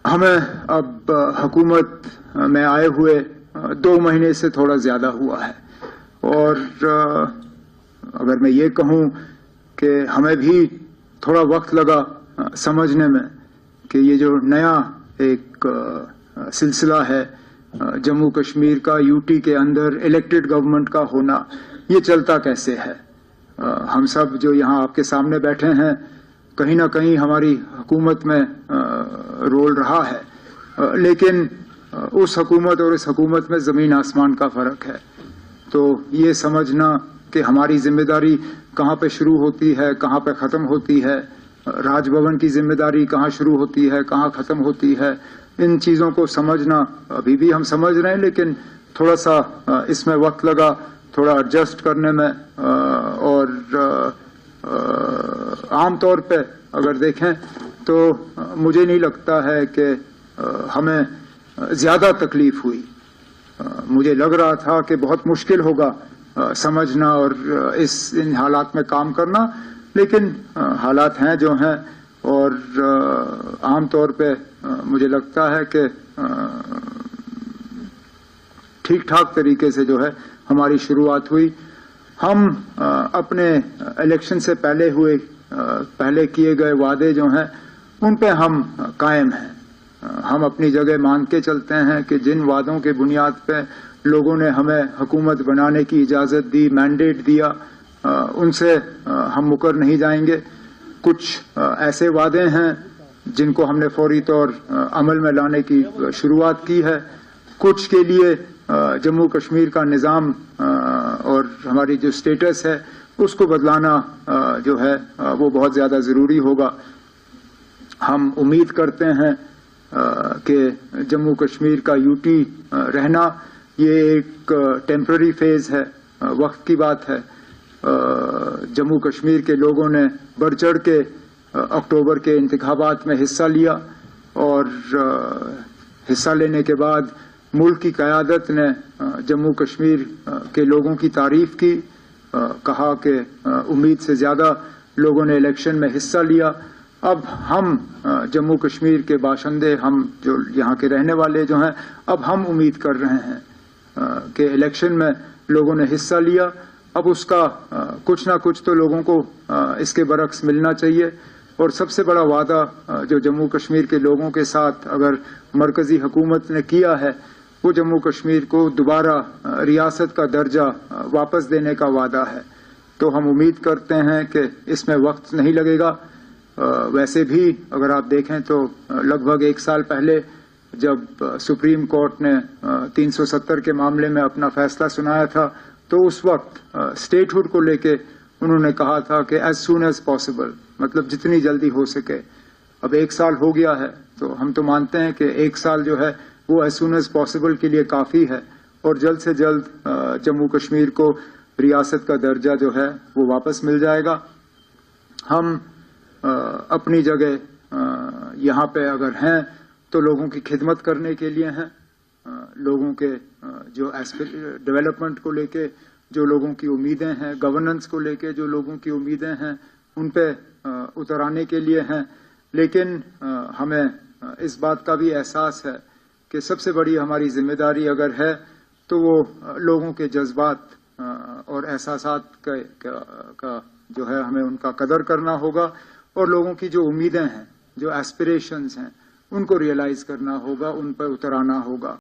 हमें अब हुकूमत में आए हुए 2 महीने से थोड़ा ज्यादा हुआ है और अगर मैं ये कहूं कि हमें भी थोड़ा वक्त लगा समझने में कि ये जो नया एक सिलसिला है जम्मू कश्मीर का यूटी के अंदर इलेक्टेड गवर्नमेंट का होना, ये चलता कैसे है। हम सब जो यहाँ आपके सामने बैठे हैं, कहीं ना कहीं हमारी हुकूमत में रोल रहा है, लेकिन उस हुकूमत और इस हुकूमत में जमीन आसमान का फर्क है। तो ये समझना कि हमारी जिम्मेदारी कहाँ पे शुरू होती है, कहाँ पे ख़त्म होती है, राजभवन की जिम्मेदारी कहाँ शुरू होती है, कहाँ ख़त्म होती है, इन चीज़ों को समझना अभी भी हम समझ रहे हैं, लेकिन थोड़ा सा इसमें वक्त लगा, थोड़ा एडजस्ट करने में। और आम तौर पे अगर देखें तो मुझे नहीं लगता है कि हमें ज़्यादा तकलीफ हुई। मुझे लग रहा था कि बहुत मुश्किल होगा समझना और इन हालात में काम करना, लेकिन हालात हैं जो हैं। और आम तौर पे मुझे लगता है कि ठीक ठाक तरीके से जो है हमारी शुरुआत हुई। हम अपने इलेक्शन से पहले किए गए वादे जो हैं उन पे हम कायम हैं। हम अपनी जगह मान के चलते हैं कि जिन वादों के बुनियाद पे लोगों ने हमें हुकूमत बनाने की इजाज़त दी, मैंडेट दिया, उनसे हम मुकर नहीं जाएंगे। कुछ ऐसे वादे हैं जिनको हमने फौरी तौर अमल में लाने की शुरुआत की है। कुछ के लिए जम्मू कश्मीर का निज़ाम और हमारी जो स्टेटस है उसको बदलाना जो है वो बहुत ज़्यादा ज़रूरी होगा। हम उम्मीद करते हैं कि जम्मू कश्मीर का यूटी रहना ये एक टेम्पररी फेज़ है, वक्त की बात है। जम्मू कश्मीर के लोगों ने बढ़ चढ़ के अक्टूबर के इंतखाबात में हिस्सा लिया और हिस्सा लेने के बाद मुल्क की क़यादत ने जम्मू कश्मीर के लोगों की तारीफ की, कहा कि उम्मीद से ज़्यादा लोगों ने इलेक्शन में हिस्सा लिया। अब हम जम्मू कश्मीर के बाशिंदे, हम जो यहाँ के रहने वाले जो हैं, अब हम उम्मीद कर रहे हैं कि इलेक्शन में लोगों ने हिस्सा लिया, अब उसका कुछ ना कुछ तो लोगों को इसके बरक्स मिलना चाहिए। और सबसे बड़ा वादा जो जम्मू कश्मीर के लोगों के साथ अगर मरकज़ी हुकूमत ने किया है, वो जम्मू कश्मीर को दोबारा रियासत का दर्जा वापस देने का वादा है। तो हम उम्मीद करते हैं कि इसमें वक्त नहीं लगेगा। वैसे भी अगर आप देखें तो लगभग 1 साल पहले जब सुप्रीम कोर्ट ने 370 के मामले में अपना फैसला सुनाया था, तो उस वक्त स्टेटहुड को लेके उन्होंने कहा था कि एज सून एज पॉसिबल, मतलब जितनी जल्दी हो सके। अब 1 साल हो गया है, तो हम तो मानते हैं कि 1 साल जो है वो एज सून एज पॉसिबल के लिए काफ़ी है और जल्द से जल्द जम्मू कश्मीर को रियासत का दर्जा जो है वो वापस मिल जाएगा। हम अपनी जगह यहाँ पे अगर हैं तो लोगों की खिदमत करने के लिए हैं। लोगों के जो डेवलपमेंट को लेके जो लोगों की उम्मीदें हैं, गवर्नेंस को लेके जो लोगों की उम्मीदें हैं, उन पे उतर आने के लिए हैं। लेकिन हमें इस बात का भी एहसास है कि सबसे बड़ी हमारी जिम्मेदारी अगर है तो वो लोगों के जज्बात और एहसासात का जो है हमें उनका कदर करना होगा और लोगों की जो उम्मीदें हैं, जो एस्पिरेशंस हैं, उनको रियलाइज करना होगा, उन पर उतर आना होगा।